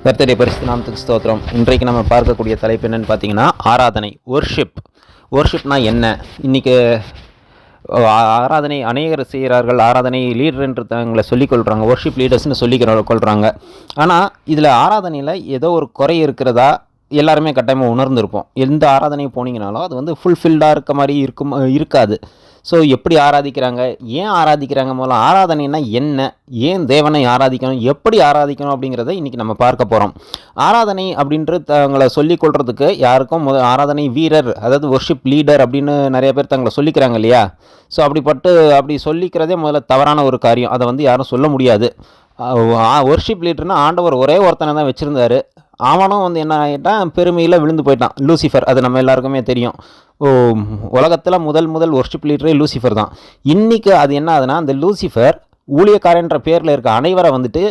கர்த்தருடைய பரிசுத்த நாமத்துக்கு ஸ்தோத்திரம். இன்றைக்கு நம்ம பார்க்கக்கூடிய தலைப்பு என்னென்னு பார்த்தீங்கன்னா ஆராதனை, ஒர்ஷிப்னா என்ன? இன்றைக்கி ஆராதனை அநேகர் செய்கிறார்கள். ஆராதனை லீடர் என்று தங்களை சொல்லிக்கொள்கிறாங்க, ஒர்ஷிப் லீடர்ஸ்னு கொள்கிறாங்க. ஆனால் இதில் ஆராதனையில் ஏதோ ஒரு குறை இருக்கிறதா எல்லாருமே கட்டாயமாக உணர்ந்திருப்போம். எந்த ஆராதனை போனீங்கனாலும் அது வந்து ஃபுல்ஃபில்டாக இருக்க மாதிரி இருக்காது. ஸோ எப்படி ஆராதிக்கிறாங்க, ஏன் ஆராதிக்கிறாங்க, முதல்ல ஆராதனைனா என்ன, ஏன் தேவனை ஆராதிக்கணும், எப்படி ஆராதிக்கணும் அப்படிங்கிறத இன்றைக்கி நம்ம பார்க்க போகிறோம். ஆராதனை அப்படின்ட்டு தங்களை சொல்லிக்கொள்கிறதுக்கு யாருக்கும் ஆராதனை வீரர், அதாவது ஒர்ஷிப் லீடர் அப்படின்னு நிறைய பேர் தங்களை சொல்லிக்கிறாங்க இல்லையா? ஸோ அப்படி சொல்லிக்கிறதே முதல்ல தவறான ஒரு காரியம். அதை வந்து யாரும் சொல்ல முடியாது. ஒர்ஷிப் லீடர்னா ஆண்டவர் ஒரே ஒருத்தனை தான் வச்சுருந்தார். அவனும் வந்து என்ன ஆகிட்டான், பெருமையில் விழுந்து போயிட்டான், லூசிஃபர். அது நம்ம எல்லாருக்குமே தெரியும். உலகத்தில் முதல் ஒர்ஷிப் லீடரே லூசிஃபர் தான். இன்றைக்கி அது என்ன ஆகுதுன்னா, அந்த லூசிஃபர் ஊழியக்காரன்ற பேரில் இருக்க அனைவரை வந்துட்டு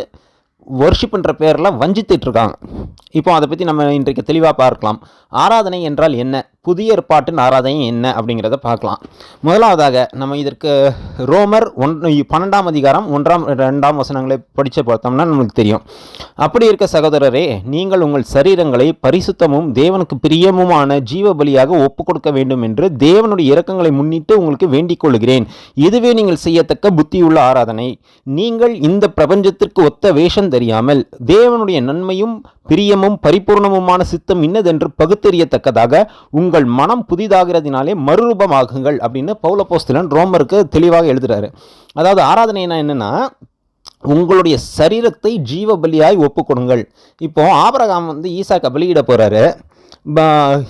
ஒர்ஷிப்ன்ற பேரில் வஞ்சித்துட்ருக்காங்க. இப்போ அதை பற்றி நம்ம இன்றைக்கு தெளிவாக பார்க்கலாம். ஆராதனை என்றால் என்ன, புதிய ஏற்பாட்டின் ஆராதனை என்ன அப்படிங்கிறத பார்க்கலாம். முதலாவதாக நம்ம இதற்கு ரோமர் 12ஆம் அதிகாரம் 1-2 வசனங்களை படித்து பார்த்தோம்னா நமக்கு தெரியும். அப்படி இருக்க சகோதரரே, நீங்கள் உங்கள் சரீரங்களை பரிசுத்தமும் தேவனுக்கு பிரியமுமான ஜீவ பலியாக ஒப்பு கொடுக்க வேண்டும் என்று தேவனுடைய இரக்கங்களை முன்னிட்டு உங்களுக்கு வேண்டிக் கொள்கிறேன். இதுவே நீங்கள் செய்யத்தக்க புத்தியுள்ள ஆராதனை. நீங்கள் இந்த பிரபஞ்சத்திற்கு ஒத்த வேஷம் தெரியாமல் தேவனுடைய நன்மையும் பிரியமும் பரிபூர்ணமுமான சித்தம் இன்னதென்று பகுத்தறியத்தக்கதாக உங்கள் மனம் புதிதாகிறதுனாலே மறுரூபமாகுங்கள் அப்படின்னு பவுல் அப்போஸ்தலன் ரோமருக்கு தெளிவாக எழுதுறாரு. அதாவது ஆராதனைனா என்னன்னா, உங்களுடைய சரீரத்தை ஜீவ பலியாய் ஒப்பு கொடுங்கள். இப்போ ஆபிரகாம் வந்து ஈசாக்கை பலியிட போறாரு.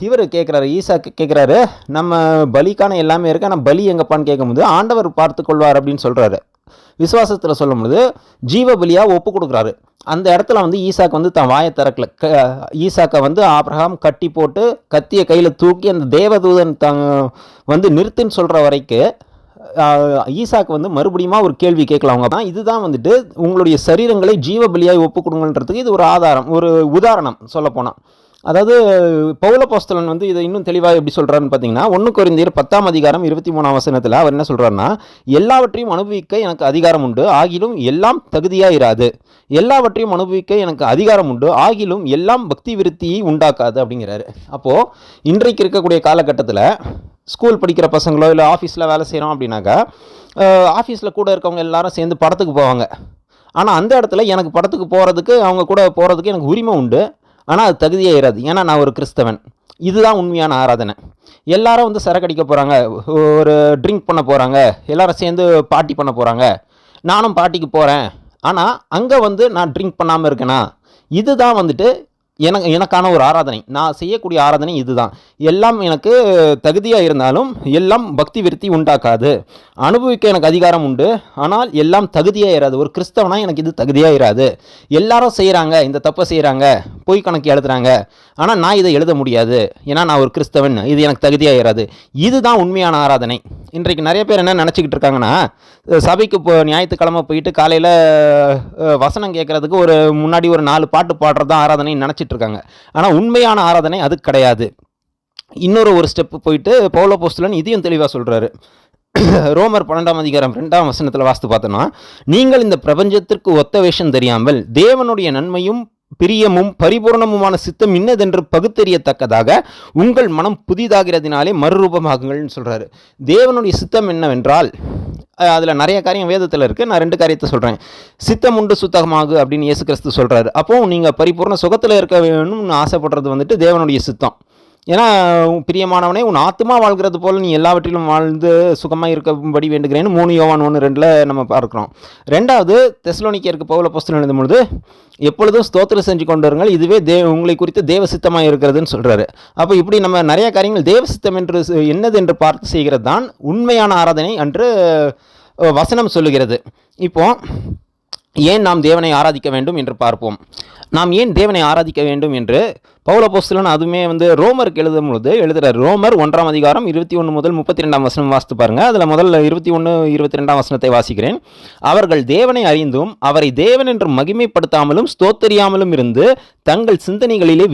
இவர் கேட்குறாரு, ஈசாக்கு கேட்குறாரு, நம்ம பலிக்கான எல்லாமே இருக்கு, ஆனால் பலி எங்கப்பான்னு கேட்கும்போது ஆண்டவர் பார்த்து கொள்வார் அப்படின்னு சொல்றாரு. விசுவாசத்தில் சொல்லும்போது ஜீவ பலியாக ஒப்பு கொடுக்குறாரு. அந்த இடத்துல வந்து ஈசாக்கு வந்து தான் வாயை திறக்கல. ஈசாக்கை வந்து ஆபிரகாம் கட்டி போட்டு கத்தியை கையில் தூக்கி அந்த தேவதூதன் வந்து நிறுத்துன்னு சொல்கிற வரைக்கும் ஈசாக்கு வந்து மறுபடியும் ஒரு கேள்வி கேட்கலாம். அவங்க தான் இதுதான் வந்துட்டு உங்களுடைய சரீரங்களை ஜீவ பலியாய் ஒப்பு கொடுங்கன்றதுக்கு இது ஒரு ஆதாரம், ஒரு உதாரணம் சொல்லப்போனால். அதாவது பவுல் அப்போஸ்தலன் வந்து இதை இன்னும் தெளிவாக எப்படி சொல்கிறாருன்னு பார்த்தீங்கன்னா, 1 கொரிந்தியர் 10ஆம் அதிகாரம் 23ஆம் வசனத்தில் அவர் என்ன சொல்கிறாருன்னா, எல்லாவற்றையும் அனுபவிக்க எனக்கு அதிகாரம் உண்டு, ஆகிலும் எல்லாம் தகுதியாக இராது. எல்லாவற்றையும் அனுபவிக்க எனக்கு அதிகாரம் உண்டு, ஆகிலும் எல்லாம் பக்தி விருத்தியை உண்டாக்காது அப்படிங்கிறாரு. அப்போது இன்றைக்கு இருக்கக்கூடிய காலகட்டத்தில் ஸ்கூல் படிக்கிற பசங்களோ இல்லை ஆஃபீஸில் வேலை செய்கிறோம் அப்படின்னாக்கா, ஆஃபீஸில் கூட இருக்கவங்க எல்லாரும் சேர்ந்து படத்துக்கு போவாங்க. ஆனால் அந்த இடத்துல எனக்கு படத்துக்கு போகிறதுக்கு, அவங்க கூட போகிறதுக்கு எனக்கு உரிமை உண்டு, ஆனால் அது தகுதியாக இராது. ஏன்னா நான் ஒரு கிறிஸ்தவன். இதுதான் உண்மையான ஆராதனை. எல்லாரும் வந்து சரக்கடிக்க போகிறாங்க, ஒரு ட்ரிங்க் பண்ண போகிறாங்க, எல்லாரும் சேர்ந்து பார்ட்டி பண்ண போகிறாங்க. நானும் பார்ட்டிக்கு போகிறேன், ஆனால் அங்கே வந்து நான் ட்ரிங்க் பண்ணாமல் இருக்கேனா? இதுதான் வந்துட்டு எனக்கான ஒரு ஆராதனை. நான் செய்யக்கூடிய ஆராதனை இதுதான். எல்லாம் எனக்கு தகுதியாக இருந்தாலும் எல்லாம் பக்தி விருத்தி உண்டாக்காது. அனுபவிக்க எனக்கு அதிகாரம் உண்டு, ஆனால் எல்லாம் தகுதியாக இராது. ஒரு கிறிஸ்தவனா எனக்கு இது தகுதியாக இராது. எல்லாரும் செய்கிறாங்க, இந்த தப்பை செய்கிறாங்க, பொய் கணக்கு எழுதுறாங்க, ஆனால் நான் இதை எழுத முடியாது, ஏன்னா நான் ஒரு கிறிஸ்தவன், இது எனக்கு தகுதியாக இராது. இதுதான் உண்மையான ஆராதனை. இன்றைக்கு நிறைய பேர் என்ன நினச்சிக்கிட்டு இருக்காங்கன்னா, சபைக்கு ஞாயிற்றுக்கிழமை போயிட்டு காலையில் வசனம் கேட்குறதுக்கு முன்னாடி ஒரு 4 பாட்டு பாடுறது தான் ஆராதனைன்னு நினச்சிட்டு இருக்காங்க. ஆனால் உண்மையான ஆராதனை அது கிடையாது. ஒரு ஸ்டெப்பு போயிட்டு பவுல் அப்போஸ்தலன் இதையும் தெளிவாக சொல்கிறாரு. ரோமர் 12ஆம் அதிகாரம் 2ஆம் வசனத்தில் வாசித்து பார்த்தோன்னா, நீங்கள் இந்த பிரபஞ்சத்திற்கு ஒத்த வேஷம் தெரியாமல் தேவனுடைய நன்மையும் பிரியமும் பரிபூர்ணமுமான சித்தம் இன்னதென்று பகுத்தறியத்தக்கதாக உங்கள் மனம் புதிதாகிறதுனாலே மறுரூபமாகுங்கள்னு சொல்கிறாரு. தேவனுடைய சித்தம் என்னவென்றால், அதில் நிறைய காரியம் வேதத்தில் இருக்குது. நான் 2 காரியத்தை சொல்கிறேன். சித்தம் உண்டு சுத்தமாகு அப்படின்னு இயேசு கிறிஸ்து சொல்கிறாரு. அப்போது நீங்கள் பரிபூர்ண சுகத்தில் இருக்க வேணும்னு ஆசைப்படுறது வந்துட்டு தேவனுடைய சித்தம். ஏன்னா பிரியமானவனே, உன் ஆத்மா வாழ்கிறது போல் நீ எல்லாவற்றிலும் வாழ்ந்து சுகமாக இருக்கும்படி வேண்டுகிறேன்னு 3 யோவான் 1:2 நம்ம பார்க்குறோம். 2வது தெசலோனிக்கேயருக்கு பவுல் அப்போஸ்தலன் எழுதும்பொழுது எப்பொழுதும் ஸ்தோத்திரம் செஞ்சு கொண்டு வருங்கள், இதுவே உங்களை குறித்து தேவ சித்தமாக இருக்கிறதுன்னு சொல்கிறாரு. அப்போ இப்படி நம்ம நிறைய காரியங்கள் தேவ சித்தம் என்று என்னது என்று பார்த்து செய்கிறது தான் உண்மையான ஆராதனை என்று வசனம் சொல்லுகிறது. இப்போ ஏன் நாம் தேவனை ஆராதிக்க வேண்டும் என்று பார்ப்போம். நாம் ஏன் தேவனை ஆராதிக்க வேண்டும் என்று பவுல் அப்போஸ்தலன் அதுவுமே வந்து ரோமருக்கு எழுதும்பொழுது எழுதுகிறார். ரோமர் 1ஆம் அதிகாரம் 21 முதல் 32ஆம் வசனம் வாசித்து பாருங்கள். அதில் முதல்ல 21, 22ஆம் வசனத்தை வாசிக்கிறேன். அவர்கள் தேவனை அறிந்தும் அவரை தேவன் என்று மகிமைப்படுத்தாமலும் ஸ்தோத்தரியாமலும் இருந்து தங்கள் சிந்தனைகளிலே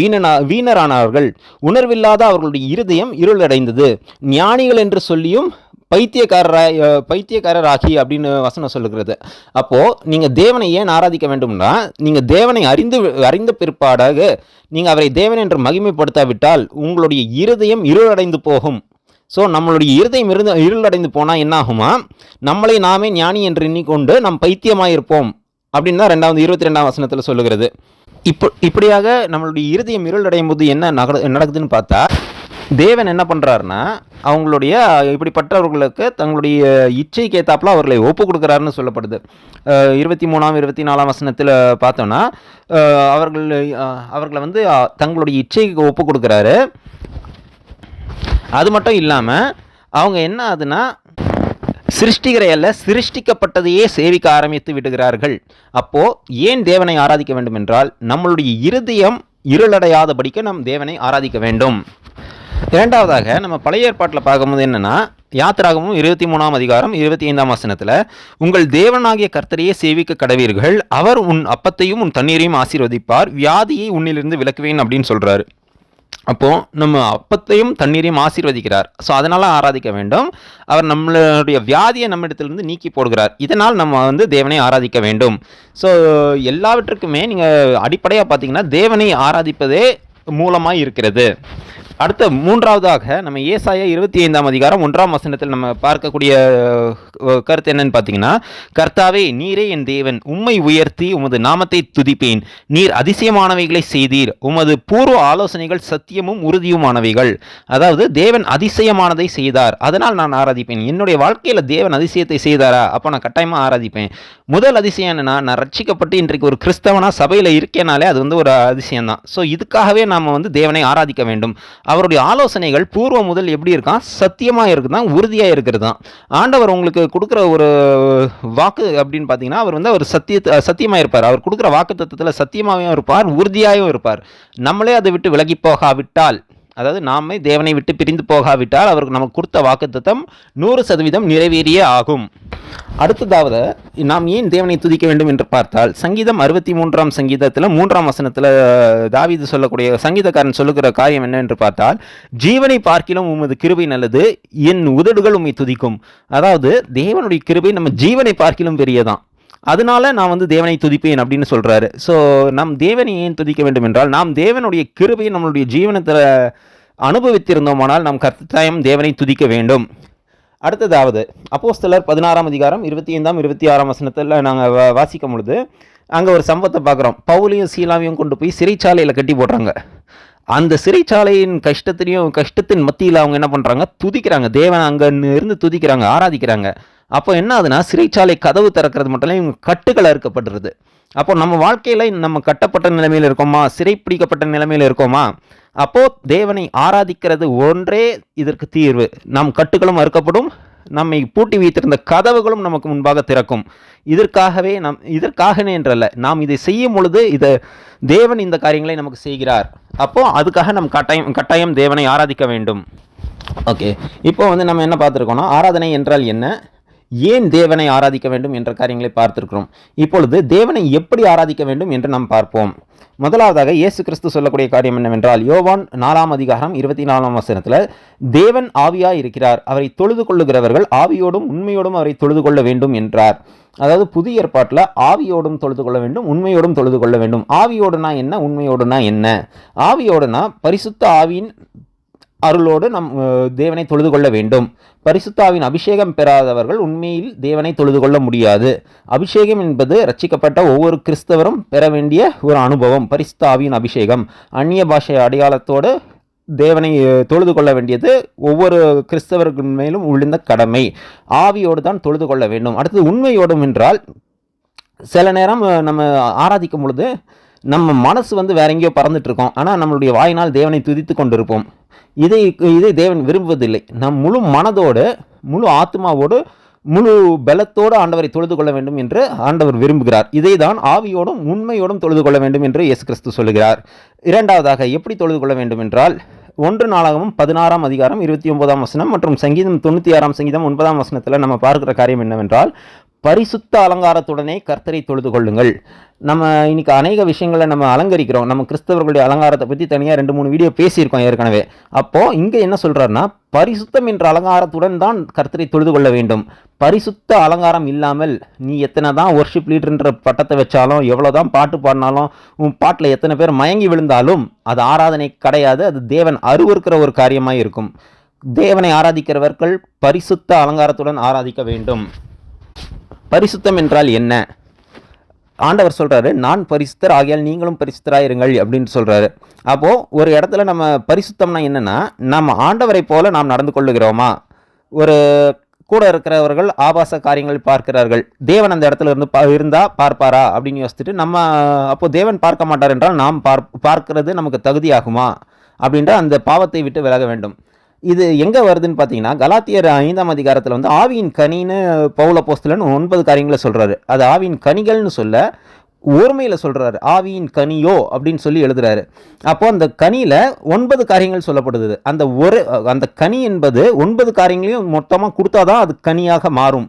வீணரானார்கள். உணர்வில்லாத அவர்களுடைய இருதயம் இருளடைந்தது. ஞானிகள் என்று சொல்லியும் பைத்தியக்காரர் ஆகி அப்படின்னு வசனம் சொல்லுகிறது. அப்போது நீங்கள் தேவனை ஏன் ஆராதிக்க வேண்டும்னா, நீங்கள் தேவனை அறிந்த பிற்பாடாக நீங்கள் அவரை தேவன் என்று மகிமைப்படுத்தாவிட்டால் உங்களுடைய இருதயம் இருளடைந்து போகும். ஸோ நம்மளுடைய இருதயம் இருளடைந்து போனால் என்ன ஆகுமா, நம்மளை நாமே ஞானி என்று எண்ணிக்கொண்டு நம் பைத்தியமாக இருப்போம் அப்படின்னு தான் 22ஆம் வசனத்தில் சொல்லுகிறது. இப்படியாக நம்மளுடைய இருதயம் இருளடையும் போது என்ன நடக்குதுன்னு பார்த்தா, தேவன் என்ன பண்ணுறாருன்னா அவங்களுடைய இப்படிப்பட்டவர்களுக்கு தங்களுடைய இச்சைக்கு ஏற்றாப்புல அவர்களை ஒப்பு கொடுக்குறாருன்னு சொல்லப்படுது. 23ஆம் 24ஆம் வசனத்தில் பார்த்தோன்னா அவர்களை வந்து தங்களுடைய இச்சைக்கு ஒப்பு கொடுக்குறாரு. அது மட்டும் இல்லாமல் அவங்க என்ன ஆகுதுன்னா சிருஷ்டிகரை அல்ல சிருஷ்டிக்கப்பட்டதையே சேவிக்க ஆரம்பித்து விடுகிறார்கள். அப்போது ஏன் தேவனை ஆராதிக்க வேண்டும் என்றால் நம்மளுடைய இருதயம் இருளடையாதபடிக்கு நம் தேவனை ஆராதிக்க வேண்டும். இரண்டாவதாக நம்ம பழைய ஏற்பாட்டில் பார்க்கும்போது என்னென்னா, யாத்திராகமும் 23ஆம் அதிகாரம் 25ஆம் வசனத்தில் உங்கள் தேவனாகிய கர்த்தரையே சேவிக்க கடவீர்கள், அவர் உன் அப்பத்தையும் உன் தண்ணீரையும் ஆசீர்வதிப்பார், வியாதியை உன்னிலிருந்து விலக்குவேன் அப்படின்னு சொல்கிறாரு. அப்போது நம்ம அப்பத்தையும் தண்ணீரையும் ஆசீர்வதிக்கிறார். ஸோ அதனால் ஆராதிக்க வேண்டும். அவர் நம்மளுடைய வியாதியை நம்மிடத்திலிருந்து நீக்கி போடுகிறார். இதனால் நம்ம வந்து தேவனை ஆராதிக்க வேண்டும். ஸோ எல்லாவற்றுக்குமே நீங்கள் அடிப்படையாக பார்த்தீங்கன்னா தேவனை ஆராதிப்பதே மூலமாக இருக்கிறது. அடுத்த மூன்றாவதாக நம்ம ஏசாயா 25ஆம் அதிகாரம் 1ஆம் வசனத்தில் நம்ம பார்க்கக்கூடிய கருத்து என்னன்னு பார்த்தீங்கன்னா, கர்த்தாவே நீரே என் தேவன், உம்மை உயர்த்தி உமது நாமத்தை துதிப்பேன், நீர் அதிசயமானவைகளை செய்தீர், உமது பூர்வ ஆலோசனைகள் சத்தியமும் உறுதியுமானவைகள். அதாவது தேவன் அதிசயமானதை செய்தார், அதனால் நான் ஆராதிப்பேன். என்னுடைய வாழ்க்கையில் தேவன் அதிசயத்தை செய்தாரா, அப்போ நான் கட்டாயமாக ஆராதிப்பேன். முதல் அதிசயம் என்னன்னா, நான் ரட்சிக்கப்பட்டு இன்றைக்கு ஒரு கிறிஸ்தவனா சபையில் இருக்கேனாலே அது வந்து ஒரு அதிசயம் தான். ஸோ இதுக்காகவே நாம் வந்து தேவனை ஆராதிக்க வேண்டும். அவருடைய ஆலோசனைகள் பூர்வம் முதல் எப்படி இருக்கான், சத்தியமாக இருக்குதான், உறுதியாக இருக்கிறது தான். ஆண்டவர் உங்களுக்கு கொடுக்குற ஒரு வாக்கு அப்படின்னு பார்த்தீங்கன்னா, அவர் வந்து அவர் சத்தியமாக இருப்பார். அவர் கொடுக்குற வாக்கு தத்துவத்தில் சத்தியமாகவும் இருப்பார், உறுதியாகவும் இருப்பார். நம்மளே அதை விட்டு விலகி போகாவிட்டால், அதாவது நாமே தேவனை விட்டு பிரிந்து போகாவிட்டால் அவருக்கு நமக்கு கொடுத்த வாக்குத்தத்தம் 100% நிறைவேறியே ஆகும். அடுத்ததாவது நாம் ஏன் தேவனை துதிக்க வேண்டும் என்று பார்த்தால், சங்கீதம் 63ஆம் சங்கீதத்தில் 3ஆம் வசனத்தில் தாவீது சொல்லக்கூடிய சங்கீதக்காரன் சொல்லுகிற காரியம் என்ன என்று பார்த்தால், ஜீவனை பார்க்கிலும் உமது கிருபை நல்லது, என் உதடுகள் உம்மை துதிக்கும். அதாவது தேவனுடைய கிருபை நம்ம ஜீவனை பார்க்கிலும் பெரியதான். அதனால நான் வந்து தேவனை துதிப்பேன் அப்படின்னு சொல்கிறாரு. ஸோ நம் தேவனை ஏன் துதிக்க வேண்டும் என்றால், நாம் தேவனுடைய கிருபையை நம்மளுடைய ஜீவனத்தில் அனுபவித்திருந்தோமானால் நாம் கர்த்தாயம் தேவனை துதிக்க வேண்டும். அடுத்ததாவது அப்போஸ்தலர் 16ஆம் அதிகாரம் 25ஆம் 26ஆம் வசனத்தில் நாங்கள் வாசிக்கும் பொழுது அங்கே ஒரு சம்பவத்தை பார்க்குறோம். பவுலையும் சீலாவையும் கொண்டு போய் சிறைச்சாலையில் கட்டி போடுறாங்க. அந்த சிறைச்சாலையின் கஷ்டத்தின் மத்தியில் அவங்க என்ன பண்ணுறாங்க, துதிக்கிறாங்க. தேவன் அங்கே இருந்து துதிக்கிறாங்க, ஆராதிக்கிறாங்க. அப்போ என்ன ஆகுதுன்னா, சிறைச்சாலை கதவு திறக்கிறது மட்டும் இல்லை, இவங்க கட்டுகள் அறுக்கப்படுறது. அப்போ நம்ம வாழ்க்கையில் நம்ம கட்டப்பட்ட நிலைமையில் இருக்கோமா, சிறைப்பிடிக்கப்பட்ட நிலைமையில் இருக்கோமா? அப்போது தேவனை ஆராதிக்கிறது ஒன்றே இதற்கு தீர்வு. நம் கட்டுகளும் அறுக்கப்படும், நம்மை பூட்டி வைத்திருந்த கதவுகளும் நமக்கு முன்பாக திறக்கும். இதற்காகவே என்றல்ல, நாம் இதை செய்யும் பொழுது தேவன் இந்த காரியங்களை நமக்கு செய்கிறார். அப்போது அதுக்காக நம் கட்டாயம் தேவனை ஆராதிக்க வேண்டும். ஓகே, இப்போ வந்து நம்ம என்ன பார்த்துருக்கோம்னா, ஆராதனை என்றால் என்ன, ஏன் தேவனை ஆராதிக்க வேண்டும் என்ற காரியங்களை பார்த்திருக்கிறோம். இப்பொழுது தேவனை எப்படி ஆராதிக்க வேண்டும் என்று நாம் பார்ப்போம். முதலாவதாக இயேசு கிறிஸ்து சொல்லக்கூடிய காரியம் என்னவென்றால், யோவான் 4ஆம் அதிகாரம் 24ஆம் வசனத்தில், தேவன் ஆவியாய் இருக்கிறார், அவரை தொழுது கொள்ளுகிறவர்கள் ஆவியோடும் உண்மையோடும் அவரை தொழுது கொள்ள வேண்டும் என்றார். அதாவது புதிய ஏற்பாட்டில் ஆவியோடும் தொழுது கொள்ள வேண்டும், உண்மையோடும் தொழுது கொள்ள வேண்டும். ஆவியோடுனா என்ன, உண்மையோடுனா என்ன? ஆவியோடுனா பரிசுத்த ஆவியின் அருளோடு நம் தேவனை தொழுது கொள்ள வேண்டும். பரிசுத்தாவின் அபிஷேகம் பெறாதவர்கள் உண்மையில் தேவனை தொழுது கொள்ள முடியாது. அபிஷேகம் என்பது ரட்சிக்கப்பட்ட ஒவ்வொரு கிறிஸ்தவரும் பெற வேண்டிய ஒரு அனுபவம். பரிசுத்தாவின் அபிஷேகம், அந்நிய பாஷை அடையாளத்தோடு தேவனை தொழுது கொள்ள வேண்டியது ஒவ்வொரு கிறிஸ்தவர்கள் மேலும் விழுந்த கடமை. ஆவியோடு தான் தொழுது கொள்ள வேண்டும். அடுத்தது உண்மையோடும் என்றால், சில நேரம் நம்ம ஆராதிக்கும் பொழுது நம்ம மனசு வந்து வேற எங்கேயோ பறந்துட்டு இருக்கோம், ஆனால் நம்மளுடைய வாயினால் தேவனை துதித்து கொண்டிருப்போம். இதை தேவன் விரும்புவதில்லை. நம் முழு மனதோடு, முழு ஆத்மாவோடு, முழு பலத்தோடு ஆண்டவரை தொழுது கொள்ள வேண்டும் என்று ஆண்டவர் விரும்புகிறார். இதை தான் ஆவியோடும் உண்மையோடும் தொழுது கொள்ள வேண்டும் என்று இயேசு கிறிஸ்து சொல்லுகிறார். இரண்டாவதாக எப்படி தொழுது கொள்ள வேண்டும் என்றால், 1 நாளாகமம் 16ஆம் அதிகாரம் 29ஆம் வசனம் மற்றும் சங்கீதம் 96ஆம் சங்கீதம் 9ஆம் வசனத்தில் நம்ம பார்க்கிற காரியம் என்னவென்றால், பரிசுத்த அலங்காரத்துடனே கர்த்தரை தொழுது கொள்ளுங்கள். நம்ம இன்னைக்கு அநேக விஷயங்களை நம்ம அலங்கரிக்கிறோம். நம்ம கிறிஸ்தவர்களுடைய அலங்காரத்தை பற்றி தனியாக 2-3 வீடியோ பேசியிருக்கோம் ஏற்கனவே. அப்போது இங்கே என்ன சொல்கிறாருன்னா, பரிசுத்தம் என்ற அலங்காரத்துடன் தான் கர்த்தரை தொழுது கொள்ள வேண்டும். பரிசுத்த அலங்காரம் இல்லாமல் நீ எத்தனை தான் ஒர்ஷிப் லீடர்ன்ற பட்டத்தை வச்சாலும், எவ்வளோ தான் பாட்டு பாடினாலும், உன் பாட்டில் எத்தனை பேர் மயங்கி விழுந்தாலும் அது ஆராதனை கிடையாது. அது தேவன் அருவருக்கிற ஒரு காரியமாக இருக்கும். தேவனை ஆராதிக்கிறவர்கள் பரிசுத்த அலங்காரத்துடன் ஆராதிக்க வேண்டும். பரிசுத்தம் என்றால் என்ன? ஆண்டவர் சொல்கிறாரு, நான் பரிசுத்தர் ஆகியால் நீங்களும் பரிசுத்தராயிருங்கள் அப்படின்னு சொல்கிறாரு. அப்போது ஒரு இடத்துல நம்ம பரிசுத்தம்னா என்னென்னா, நம்ம ஆண்டவரை போல நாம் நடந்து கொள்ளுகிறோமா? ஒரு கூட இருக்கிறவர்கள் ஆபாச காரியங்கள் பார்க்கிறார்கள், தேவன் அந்த இடத்துல இருந்தால் பார்ப்பாரா அப்படின்னு யோசிச்சுட்டு நம்ம அப்போது தேவன் பார்க்க மாட்டார் என்றால் நாம் பார்க்கிறது நமக்கு தகுதியாகுமா அப்படின்ற அந்த பாவத்தை விட்டு விலக வேண்டும். இது எங்கே வருதுன்னு பார்த்தீங்கன்னா, கலாத்தியர் 5ஆம் அதிகாரத்தில் வந்து ஆவியின் கனின்னு பவுல் அப்போஸ்தலன் 9 காரியங்களை சொல்கிறாரு. அது ஆவியின் கனிகள்னு சொல்ல ஓர்மையில் சொல்கிறாரு. ஆவியின் கனியோ அப்படின்னு சொல்லி எழுதுறாரு. அப்போது அந்த கனியில் 9 காரியங்கள் சொல்லப்படுது. அந்த கனி என்பது 9 காரியங்களையும் மொத்தமாக கொடுத்தாதான் அது கனியாக மாறும்,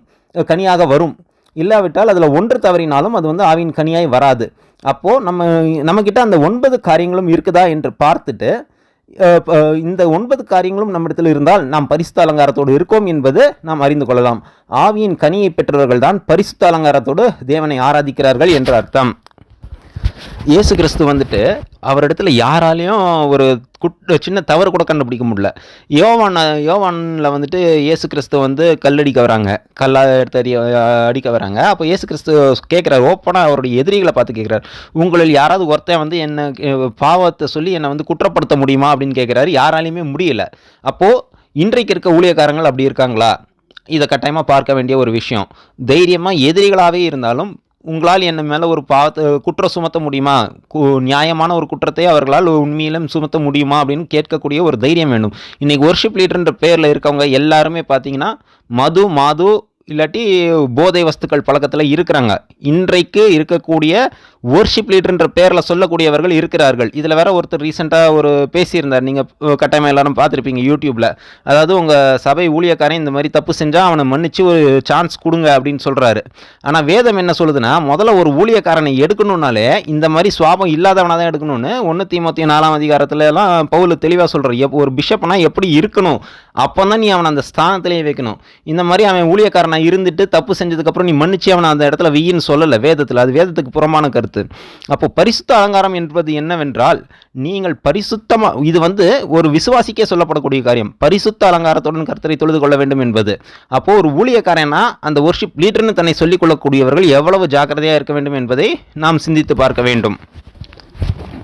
கனியாக வரும். இல்லாவிட்டால் அதில் ஒன்று தவறினாலும் அது வந்து ஆவியின் கனியாய் வராது. அப்போது நம்மக்கிட்ட அந்த 9 காரியங்களும் இருக்குதா என்று பார்த்துட்டு, இந்த 9 காரியங்களும் நம்மிடத்தில் இருந்தால் நாம் பரிசுத்த அலங்காரத்தோடு இருக்கோம் என்பது நாம் அறிந்து கொள்ளலாம். ஆவியின் கனியை பெற்றவர்கள் தான் பரிசுத்த அலங்காரத்தோடு தேவனை ஆராதிக்கிறார்கள் என்ற அர்த்தம். இயேசு கிறிஸ்து வந்துட்டு அவரிடத்துல யாராலையும் ஒரு சின்ன தவறு கூட கண்டுபிடிக்க முடியல. யோவானில் வந்துட்டு இயேசு கிறிஸ்து வந்து கல்லடிக்க வராங்க, எடுத்து அடிக்க வராங்க. அப்போ இயேசு கிறிஸ்து கேட்குறாரு, ஓப்பனாக அவருடைய எதிரிகளை பார்த்து கேட்குறாரு, உங்களில் யாராவது ஒருத்தன் வந்து என்ன பாவத்தை சொல்லி என்னை வந்து குற்றப்படுத்த முடியுமா அப்படின்னு கேட்குறாரு. யாராலையுமே முடியல. அப்போது இன்றைக்கு இருக்க ஊழியக்காரங்கள் அப்படி இருக்காங்களா? இதை கட்டாயமாக பார்க்க வேண்டிய ஒரு விஷயம். தைரியமாக எதிரிகளாகவே இருந்தாலும் உங்களால் என்ன மேலே ஒரு குற்றம் சுமத்த முடியுமா? நியாயமான ஒரு குற்றத்தை அவர்களால் உண்மையிலும் சுமத்த முடியுமா அப்படின்னு கேட்கக்கூடிய ஒரு தைரியம் வேணும். இன்றைக்கி ஒர்ஷிப் லீடர்ன்ற பேரில் இருக்கவங்க எல்லாருமே பார்த்தீங்கன்னா மாது இல்லாட்டி போதை வஸ்துக்கள் பழக்கத்தில் இருக்கிறாங்க. இன்றைக்கு இருக்கக்கூடிய ஒர்ஷிப் லீடர்ன்ற பேரில் சொல்லக்கூடியவர்கள் இருக்கிறார்கள். இதில் வேற ஒருத்தர் ரீசெண்டாக ஒரு பேசியிருந்தார், நீங்கள் கட்டாயமாக எல்லாரும் பார்த்துருப்பீங்க யூடியூப்பில். அதாவது உங்கள் சபை ஊழியக்காரன் இந்த மாதிரி தப்பு செஞ்சால் அவனை மன்னிச்சு ஒரு சான்ஸ் கொடுங்க அப்படின்னு சொல்கிறாரு. ஆனால் வேதம் என்ன சொல்லுதுன்னா, முதல்ல ஒரு ஊழியக்காரனை எடுக்கணுன்னாலே இந்த மாதிரி சுவாபம் இல்லாதவனாக தான் எடுக்கணும்னு 1 தீமோத்தேயு 4ஆம் அதிகாரத்துல எல்லாம் பவுல் தெளிவாக சொல்கிறார். ஒரு பிஷப்னா எப்படி இருக்கணும், அப்போ தான் நீ அவனை அந்த ஸ்தானத்திலேயே வைக்கணும். இந்த மாதிரி அவன் ஊழியக்காரனை இருந்துட்டு தப்பு செஞ்சதுக்கப்புறம் நீ மன்னிச்சு அவனை அந்த இடத்துல வெயின்னு சொல்லலை வேதத்தில். அது வேதத்துக்கு புறமான கருத்து. அப்போ பரிசுத்த அலங்காரம் என்பது என்னவென்றால், நீங்கள் பரிசுத்தமாக, இது வந்து ஒரு விசுவாசிக்கே சொல்லப்படக்கூடிய காரியம், பரிசுத்த அலங்காரத்துடன் கர்த்தரை தொழுது கொள்ள வேண்டும் என்பது. அப்போ ஒரு ஊழியக்காரனா அந்த வொர்ஷிப் லீடர்னு தன்னை சொல்லிக் கொள்ளக்கூடியவர்கள் எவ்வளவு ஜாக்கிரதையாக இருக்க வேண்டும் என்பதை நாம் சிந்தித்து பார்க்க வேண்டும்.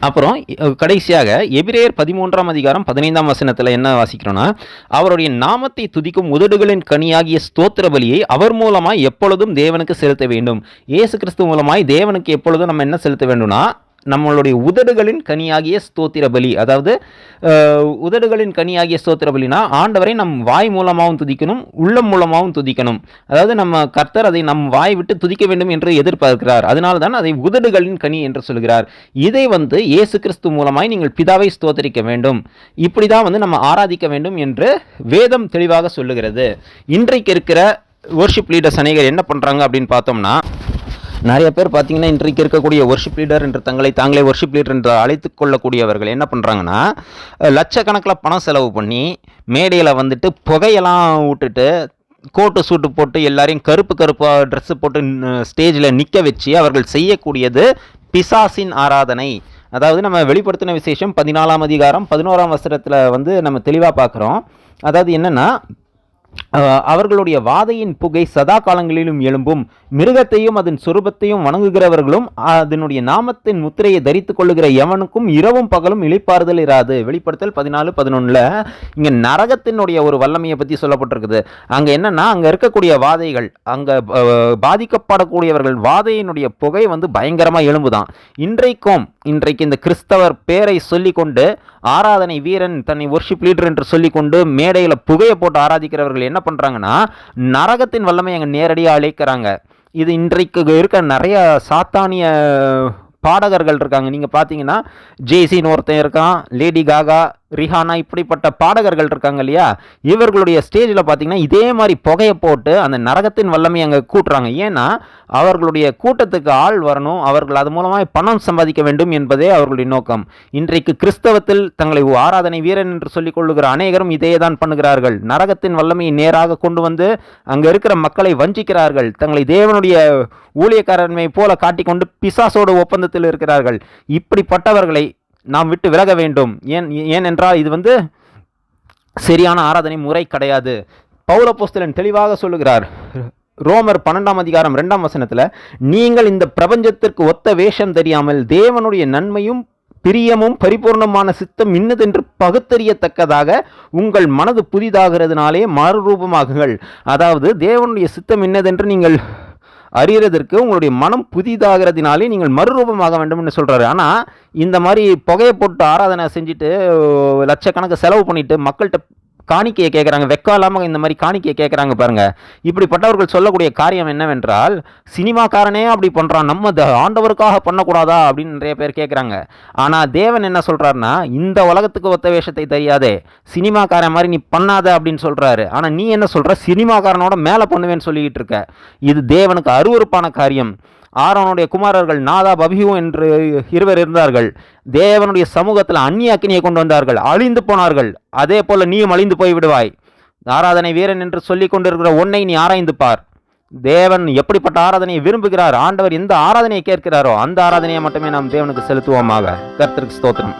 அப்புறம் கடைசியாக எபிரேயர் 13ஆம் அதிகாரம் 15ஆம் வசனத்தில் என்ன வாசிக்கிறோன்னா, அவருடைய நாமத்தை துதிக்கும் உதடுகளின் கனியாகிய ஸ்தோத்திர பலியை அவர் மூலமாய் எப்பொழுதும் தேவனுக்கு செலுத்த வேண்டும். இயேசு கிறிஸ்து மூலமாய் தேவனுக்கு எப்பொழுதும் நம்ம என்ன செலுத்த வேண்டும்னா, நம்மளுடைய உதடுகளின் கனியாகிய ஸ்தோத்திர பலி. அதாவது உதடுகளின் கனியாகிய ஸ்தோத்திர பலினா ஆண்டவரை நம் வாய் மூலமாகவும் துதிக்கணும், உள்ளம் மூலமாகவும் துதிக்கணும். அதாவது நம்ம கர்த்தர் அதை நம் வாய் விட்டு துதிக்க வேண்டும் என்று எதிர்பார்க்கிறார். அதனால தான் அதை உதடுகளின் கனி என்று சொல்கிறார். இதை வந்து இயேசு கிறிஸ்து மூலமாய் நீங்கள் பிதாவை ஸ்தோத்தரிக்க வேண்டும், இப்படி தான் வந்து நம்ம ஆராதிக்க வேண்டும் என்று வேதம் தெளிவாக சொல்லுகிறது. இன்றைக்கு இருக்கிற வொர்ஷிப் லீடர்ஸ் அநேகர் என்ன பண்ணுறாங்க அப்படின்னு பார்த்தோம்னா, நிறைய பேர் பார்த்தீங்கன்னா இன்றைக்கு இருக்கக்கூடிய ஒர்ஷிப் லீடர் என்று தங்களை தாங்களே ஒர்ஷிப் லீடர் என்று அழைத்து கொள்ளக்கூடியவர்கள் என்ன பண்ணுறாங்கன்னா, லட்சக்கணக்கில் பணம் செலவு பண்ணி மேடையில் வந்துட்டு புகையெல்லாம் விட்டுட்டு கோட்டு சூட்டு போட்டு எல்லாரையும் கருப்பாக ட்ரெஸ்ஸு போட்டு ஸ்டேஜில் நிற்க வச்சு அவர்கள் செய்யக்கூடியது பிசாசின் ஆராதனை. அதாவது நம்ம வெளிப்படுத்தின விசேஷம் 14ஆம் அதிகாரம் 11ஆம் வசனத்தில் வந்து நம்ம தெளிவாக பார்க்குறோம். அதாவது என்னென்னா, அவர்களுடைய வாதையின் புகை சதா காலங்களிலும் எழும்பும், மிருகத்தையும் அதன் சொரூபத்தையும் வணங்குகிறவர்களும் அதனுடைய நாமத்தின் முத்திரையை தரித்து கொள்ளுகிற எவனுக்கும் இரவும் பகலும் இளைப்பாறுதல் இராது. வெளிப்படுத்தல் 14:11 இங்கே நரகத்தினுடைய ஒரு வல்லமையை பற்றி சொல்லப்பட்டிருக்குது. அங்கே என்னன்னா, அங்கே இருக்கக்கூடிய வாதைகள், அங்கே பாதிக்கப்படக்கூடியவர்கள் வாதையினுடைய புகை வந்து பயங்கரமாக எழும்புதான். இன்றைக்கு இந்த கிறிஸ்தவர் பேரை சொல்லிக்கொண்டு ஆராதனை வீரன் தன்னை வொர்ஷிப் லீடர் என்று சொல்லிக்கொண்டு மேடையில் புகையை போட்டு ஆராதிக்கிறவர்கள் என்ன பண்ணுறாங்கன்னா, நரகத்தின் வல்லமை அங்கே நேரடியாக அழைக்கிறாங்க. இது இன்றைக்கு இருக்க நிறைய சாத்தானிய பாடகர்கள் இருக்காங்க. நீங்கள் பார்த்தீங்கன்னா ஜேசின்னு ஒருத்தன் இருக்கான், லேடி காகா, ரிஹானா இப்படிப்பட்ட பாடகர்கள் இருக்காங்க இல்லையா, இவர்களுடைய ஸ்டேஜில் பார்த்தீங்கன்னா இதே மாதிரி புகையை போட்டு அந்த நரகத்தின் வல்லமை அங்கே கூட்டுறாங்க. ஏன்னா அவர்களுடைய கூட்டத்துக்கு ஆள் வரணும், அவர்கள் அது மூலமாக பணம் சம்பாதிக்க வேண்டும் என்பதே அவர்களுடைய நோக்கம். இன்றைக்கு கிறிஸ்தவத்தில் தங்களை ஆராதனை வீரன் என்று சொல்லிக் கொள்ளுகிற அநேகரும் இதே தான் பண்ணுகிறார்கள். நரகத்தின் வல்லமையை நேராக கொண்டு வந்து அங்கே இருக்கிற மக்களை வஞ்சிக்கிறார்கள். தங்களை தேவனுடைய ஊழியக்காரன்மை போல காட்டிக்கொண்டு பிசாசோடு ஒப்பந்தத்தில் இருக்கிறார்கள். இப்படிப்பட்டவர்களை நாம் விட்டு விலக வேண்டும். ஏனென்றால் இது சரியான ஆராதனை முறை கிடையாது. பவுல் அப்போஸ்தலன் தெளிவாக சொல்லுகிறார், ரோமர் 12ஆம் அதிகாரம் 2ஆம் வசனத்தில், நீங்கள் இந்த பிரபஞ்சத்திற்கு ஒத்த வேஷம் தெரியாமல் தேவனுடைய நன்மையும் பிரியமும் பரிபூர்ணமான சித்தம் இன்னதென்று பகுத்தறியத்தக்கதாக உங்கள் மனது புதிதாகிறதுனாலே மறுரூபமாகுங்கள். அதாவது தேவனுடைய சித்தம் இன்னதென்று நீங்கள் அறியறதற்கு உங்களுடைய மனம் புதிதாகிறதுனாலே நீங்கள் மறுரூபமாக வேண்டும் என்று சொல்கிறாரு. ஆனால் இந்த மாதிரி புகையை போட்டு ஆராதனை செஞ்சுட்டு லட்சக்கணக்கு செலவு பண்ணிட்டு மக்கள்கிட்ட காணிக்கையை கேட்குறாங்க, வெக்கம் இல்லாமல் இந்த மாதிரி காணிக்கையை கேட்குறாங்க பாருங்கள். இப்படிப்பட்டவர்கள் சொல்லக்கூடிய காரியம் என்னவென்றால், சினிமாக்காரனே அப்படி பண்ணுறான், நம்ம ஆண்டவருக்காக பண்ணக்கூடாதா அப்படின்னு நிறைய பேர் கேட்குறாங்க. ஆனால் தேவன் என்ன சொல்கிறாருன்னா, இந்த உலகத்துக்கு ஒத்த வேஷத்தை தெரியாதே, சினிமாக்காரன் மாதிரி நீ பண்ணாத அப்படின்னு சொல்கிறாரு. ஆனால் நீ என்ன சொல்கிற, சினிமாக்காரனோட மேலே பண்ணுவேன்னு சொல்லிக்கிட்டு இருக்க. இது தேவனுக்கு அருவருப்பான காரியம். ஆரோனுடைய குமாரர்கள் நாதாப் அபியூ என்று இருவர் இருந்தார்கள். தேவனுடைய சமூகத்தில் அந்நிய அக்கினியை கொண்டு வந்தார்கள், அழிந்து போனார்கள். அதே போல நீயும் அழிந்து போய் விடுவாய். ஆராதனை வீரன் என்று சொல்லிக் கொண்டிருக்கிற உன்னை நீ ஆராய்ந்து பார். தேவன் எப்படிப்பட்ட ஆராதனையை விரும்புகிறார், ஆண்டவர் எந்த ஆராதனையை கேட்கிறாரோ அந்த ஆராதனையை மட்டுமே நாம் தேவனுக்கு செலுத்துவோமாக. கர்த்தருக்கு ஸ்தோத்திரம்.